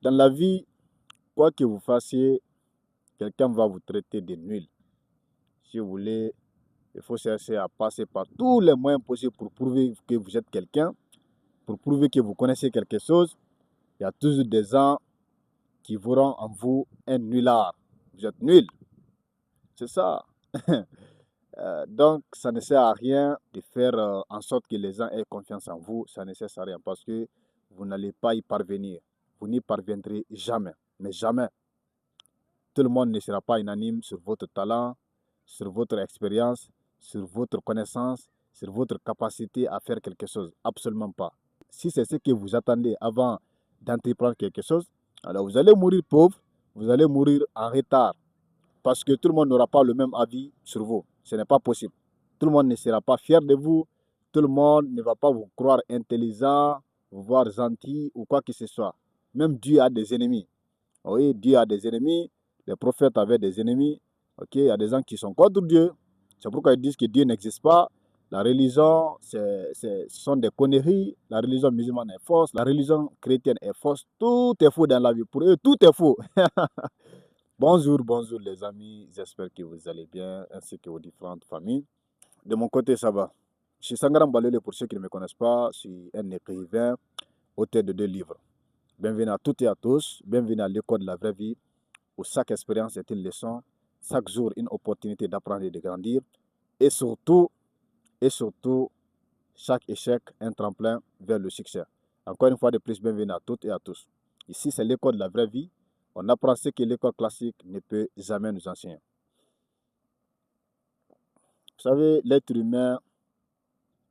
Dans la vie, quoi que vous fassiez, quelqu'un va vous traiter de nul. Si vous voulez, il faut chercher à passer par tous les moyens possibles pour prouver que vous êtes quelqu'un, pour prouver que vous connaissez quelque chose. Il y a toujours des gens qui verront en vous un nulard. Vous êtes nul. C'est ça. Donc, ça ne sert à rien de faire en sorte que les gens aient confiance en vous. Ça ne sert à rien parce que vous n'allez pas y parvenir. Vous n'y parviendrez jamais. Mais jamais. Tout le monde ne sera pas unanime sur votre talent, sur votre expérience, sur votre connaissance, sur votre capacité à faire quelque chose. Absolument pas. Si c'est ce que vous attendez avant d'entreprendre quelque chose, alors vous allez mourir pauvre, vous allez mourir en retard. Parce que tout le monde n'aura pas le même avis sur vous. Ce n'est pas possible. Tout le monde ne sera pas fier de vous. Tout le monde ne va pas vous croire intelligent, vous voir gentil ou quoi que ce soit. Même Dieu a des ennemis. Oui, Dieu a des ennemis. Les prophètes avaient des ennemis. Ok, il y a des gens qui sont contre Dieu. C'est pourquoi ils disent que Dieu n'existe pas. La religion, ce sont des conneries. La religion musulmane est fausse. La religion chrétienne est fausse. Tout est faux dans la vie. Pour eux, tout est faux. Bonjour, bonjour les amis. J'espère que vous allez bien, ainsi que vos différentes familles. De mon côté, ça va. Je suis Sangaram Balele, pour ceux qui ne me connaissent pas. Je suis un écrivain, auteur de 2 livres. Bienvenue à toutes et à tous. Bienvenue à l'école de la vraie vie, où chaque expérience est une leçon, chaque jour une opportunité d'apprendre et de grandir. Et surtout, chaque échec un tremplin vers le succès. Encore une fois de plus, bienvenue à toutes et à tous. Ici, c'est l'école de la vraie vie. On apprend ce que l'école classique ne peut jamais nous enseigner. Vous savez, l'être humain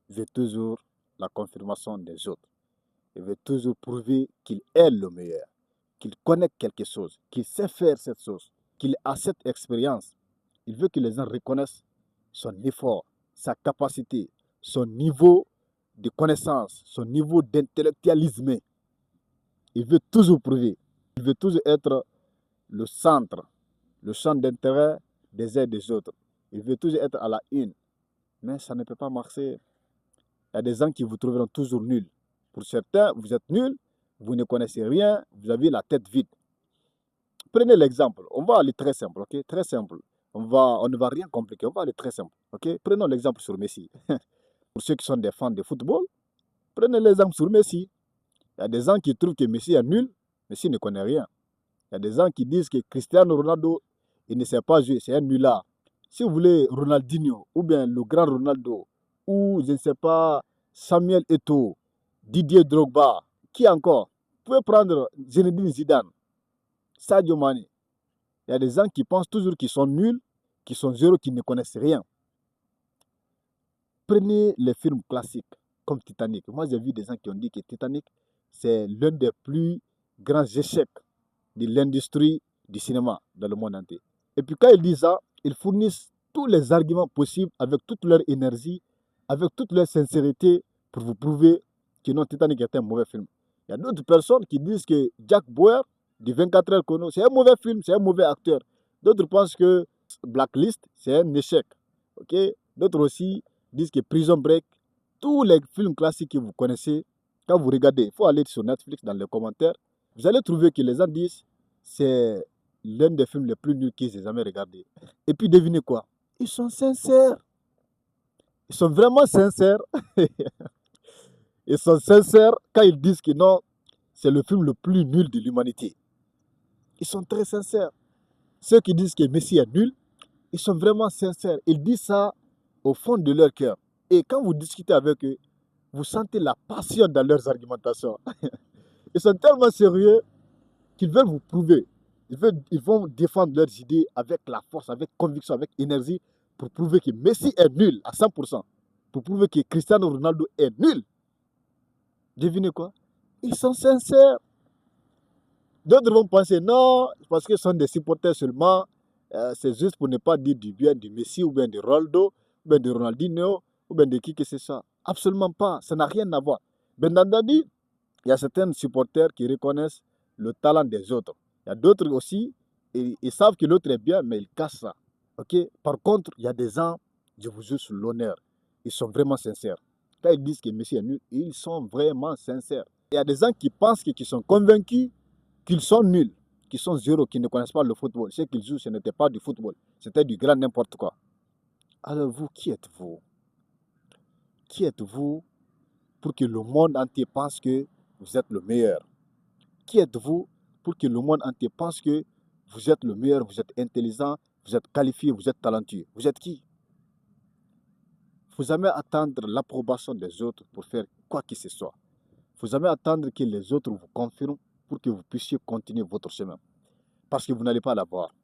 veut toujours la confirmation des autres. Il veut toujours prouver qu'il est le meilleur, qu'il connaît quelque chose, qu'il sait faire cette chose, qu'il a cette expérience. Il veut que les gens reconnaissent son effort, sa capacité, son niveau de connaissance, son niveau d'intellectualisme. Il veut toujours prouver. Il veut toujours être le centre d'intérêt des uns et des autres. Il veut toujours être à la une. Mais ça ne peut pas marcher. Il y a des gens qui vous trouveront toujours nuls. Pour certains, vous êtes nuls, vous ne connaissez rien, vous avez la tête vide. Prenez l'exemple. On va aller très simple, ok? Très simple. On ne va rien compliquer. On va aller très simple, ok? Prenons l'exemple sur Messi. Pour ceux qui sont des fans de football, prenez l'exemple sur Messi. Il y a des gens qui trouvent que Messi est nul. Messi ne connaît rien. Il y a des gens qui disent que Cristiano Ronaldo, il ne sait pas jouer, c'est un nulard. Si vous voulez Ronaldinho, ou bien le grand Ronaldo, ou je ne sais pas, Samuel Eto'o, Didier Drogba, qui encore? Vous pouvez prendre Zinedine Zidane, Sadio Mane. Il y a des gens qui pensent toujours qu'ils sont nuls, qu'ils sont zéro, qu'ils ne connaissent rien. Prenez les films classiques comme Titanic. Moi, j'ai vu des gens qui ont dit que Titanic, c'est l'un des plus grands échecs de l'industrie du cinéma dans le monde entier. Et puis quand ils disent ça, ils fournissent tous les arguments possibles avec toute leur énergie, avec toute leur sincérité pour vous prouver que non, Titanic est un mauvais film. Il y a d'autres personnes qui disent que Jack Bauer, du 24 heures chrono, c'est un mauvais film, c'est un mauvais acteur. D'autres pensent que Blacklist, c'est un échec. Okay? D'autres aussi disent que Prison Break, tous les films classiques que vous connaissez, quand vous regardez, il faut aller sur Netflix dans les commentaires, vous allez trouver que les gens disent c'est l'un des films les plus nuls qu'ils aient jamais regardé. Et puis devinez quoi? Ils sont sincères. Ils sont vraiment sincères. Ils sont sincères quand ils disent que non, c'est le film le plus nul de l'humanité. Ils sont très sincères. Ceux qui disent que Messi est nul, ils sont vraiment sincères. Ils disent ça au fond de leur cœur. Et quand vous discutez avec eux, vous sentez la passion dans leurs argumentations. Ils sont tellement sérieux qu'ils veulent vous prouver. Ils vont défendre leurs idées avec la force, avec conviction, avec énergie, pour prouver que Messi est nul à 100%, pour prouver que Cristiano Ronaldo est nul. Devinez quoi? Ils sont sincères. D'autres vont penser non, parce qu'ils sont des supporters seulement, c'est juste pour ne pas dire du bien de Messi ou bien de Ronaldo, ou bien de Ronaldinho, ou bien de qui que ce soit. Absolument pas, ça n'a rien à voir. Ben Dadi, il y a certains supporters qui reconnaissent le talent des autres. Il y a d'autres aussi, ils savent que l'autre est bien, mais ils cachent ça. Okay? Par contre, il y a des gens, je vous jure sur l'honneur, ils sont vraiment sincères. Quand ils disent que Messi est nul, ils sont vraiment sincères. Il y a des gens qui pensent qu'ils sont convaincus qu'ils sont nuls, qu'ils sont zéro, qu'ils ne connaissent pas le football. Ce qu'ils jouent, ce n'était pas du football, c'était du grand n'importe quoi. Alors vous, qui êtes-vous? Qui êtes-vous pour que le monde entier pense que vous êtes le meilleur? Qui êtes-vous pour que le monde entier pense que vous êtes le meilleur, vous êtes intelligent, vous êtes qualifié, vous êtes talentueux? Vous êtes qui? Il ne faut jamais attendre l'approbation des autres pour faire quoi que ce soit. Il ne faut jamais attendre que les autres vous confirment pour que vous puissiez continuer votre chemin. Parce que vous n'allez pas l'avoir.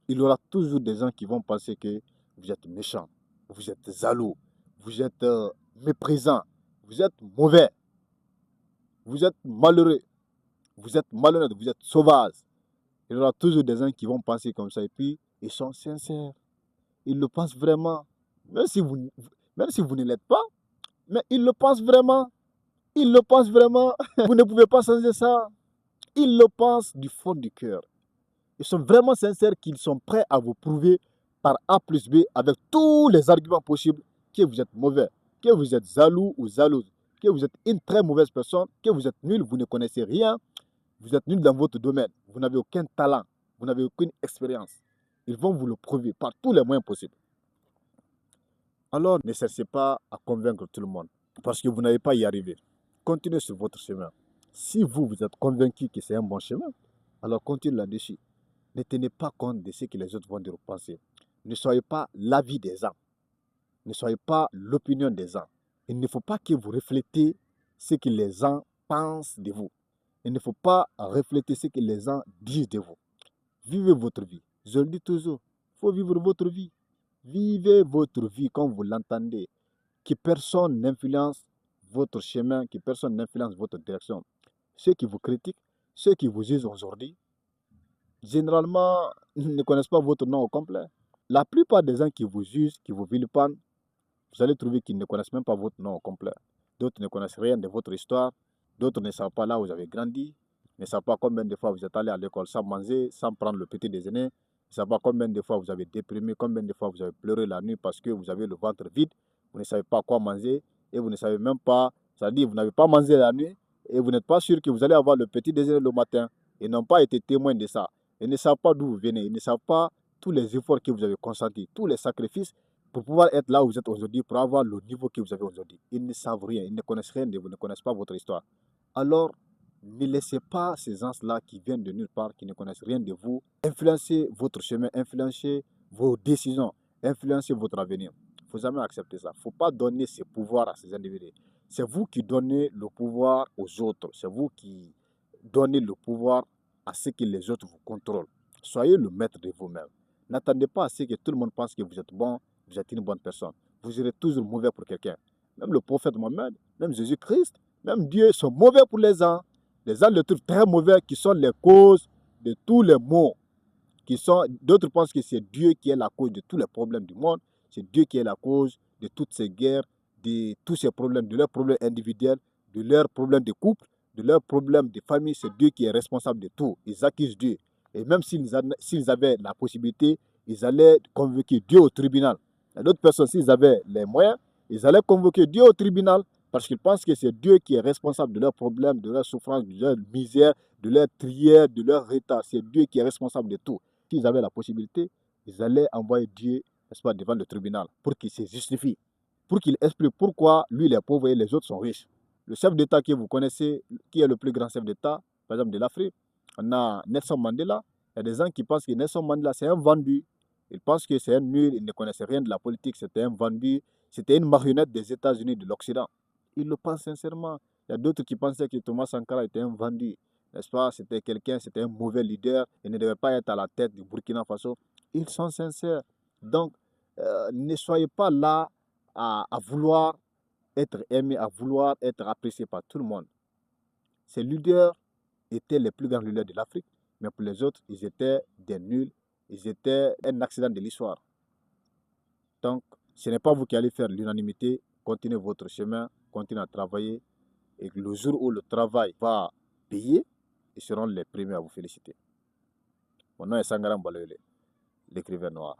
Il y aura toujours des gens qui vont penser que vous êtes méchant, vous êtes jaloux, vous êtes méprisant, vous êtes mauvais, vous êtes malheureux, vous êtes malhonnête, vous êtes sauvage. Il y aura toujours des gens qui vont penser comme ça et puis ils sont sincères. Ils le pensent vraiment. Même si vous ne l'êtes pas, mais ils le pensent vraiment. Ils le pensent vraiment. Vous ne pouvez pas changer ça. Ils le pensent du fond du cœur. Ils sont vraiment sincères qu'ils sont prêts à vous prouver par A plus B avec tous les arguments possibles que vous êtes mauvais, que vous êtes jaloux ou jalouse, que vous êtes une très mauvaise personne, que vous êtes nul, vous ne connaissez rien, vous êtes nul dans votre domaine, vous n'avez aucun talent, vous n'avez aucune expérience. Ils vont vous le prouver par tous les moyens possibles. Alors ne cherchez pas à convaincre tout le monde parce que vous n'allez pas y arriver. Continuez sur votre chemin. Si vous êtes convaincu que c'est un bon chemin, alors continuez là-dessus. Ne tenez pas compte de ce que les autres vont dire ou penser. Ne soyez pas l'avis des gens. Ne soyez pas l'opinion des gens. Il ne faut pas que vous reflétez ce que les gens pensent de vous. Il ne faut pas refléter ce que les gens disent de vous. Vivez votre vie. Je le dis toujours, il faut vivre votre vie. Vivez votre vie comme vous l'entendez. Que personne n'influence votre chemin, que personne n'influence votre direction. Ceux qui vous critiquent, ceux qui vous jugent aujourd'hui, généralement, ils ne connaissent pas votre nom au complet. La plupart des gens qui vous jugent, qui vous vilipendent, vous allez trouver qu'ils ne connaissent même pas votre nom au complet. D'autres ne connaissent rien de votre histoire. D'autres ne savent pas là où vous avez grandi. Ne savent pas combien de fois vous êtes allé à l'école sans manger, sans prendre le petit déjeuner. Ne savent pas combien de fois vous avez déprimé, combien de fois vous avez pleuré la nuit parce que vous avez le ventre vide. Vous ne savez pas quoi manger et vous ne savez même pas, c'est-à-dire vous n'avez pas mangé la nuit et vous n'êtes pas sûr que vous allez avoir le petit déjeuner le matin. Ils n'ont pas été témoins de ça. Ils ne savent pas d'où vous venez. Ils ne savent pas tous les efforts que vous avez consentis, tous les sacrifices pour pouvoir être là où vous êtes aujourd'hui, pour avoir le niveau que vous avez aujourd'hui. Ils ne savent rien, ils ne connaissent rien de vous, ne connaissent pas votre histoire. Alors, ne laissez pas ces gens-là qui viennent de nulle part, qui ne connaissent rien de vous, influencer votre chemin, influencer vos décisions, influencer votre avenir. Il ne faut jamais accepter ça. Il ne faut pas donner ce pouvoir à ces individus. C'est vous qui donnez le pouvoir aux autres. C'est vous qui donnez le pouvoir à ce que les autres vous contrôlent. Soyez le maître de vous-même. N'attendez pas à ce que tout le monde pense que vous êtes bon, vous êtes une bonne personne. Vous serez toujours mauvais pour quelqu'un. Même le prophète Mohammed, même Jésus-Christ, même Dieu sont mauvais pour les gens. Les gens le trouvent très mauvais, qui sont les causes de tous les maux. D'autres pensent que c'est Dieu qui est la cause de tous les problèmes du monde. C'est Dieu qui est la cause de toutes ces guerres, de tous ces problèmes, de leurs problèmes individuels, de leurs problèmes de couple, de leurs problèmes de famille. C'est Dieu qui est responsable de tout. Ils accusent Dieu. Et même s'ils avaient la possibilité, ils allaient convoquer Dieu au tribunal. Et d'autres personnes, s'ils avaient les moyens, ils allaient convoquer Dieu au tribunal parce qu'ils pensent que c'est Dieu qui est responsable de leurs problèmes, de leurs souffrances, de leur misère, de leur trière, de leur retard. C'est Dieu qui est responsable de tout. S'ils avaient la possibilité, ils allaient envoyer Dieu, n'est-ce pas, devant le tribunal pour qu'il se justifie, pour qu'il explique pourquoi lui il est pauvre et les autres sont riches. Le chef d'État que vous connaissez, qui est le plus grand chef d'État, par exemple de l'Afrique, on a Nelson Mandela. Il y a des gens qui pensent que Nelson Mandela c'est un vendu. Ils pensent que c'est un nul, ils ne connaissent rien de la politique, c'était un vendu, c'était une marionnette des États-Unis de l'Occident. Ils le pensent sincèrement. Il y a d'autres qui pensaient que Thomas Sankara était un vendu, n'est-ce pas? C'était quelqu'un, c'était un mauvais leader, il ne devait pas être à la tête du Burkina Faso. Ils sont sincères. Donc, ne soyez pas là à vouloir être aimé, à vouloir être apprécié par tout le monde. Ces leaders étaient les plus grands leaders de l'Afrique, mais pour les autres, ils étaient des nuls, ils étaient un accident de l'histoire. Donc, ce n'est pas vous qui allez faire l'unanimité, continuez votre chemin, continuez à travailler, et le jour où le travail va payer, ils seront les premiers à vous féliciter. Mon nom est Sangaran Baloyele, l'écrivain noir.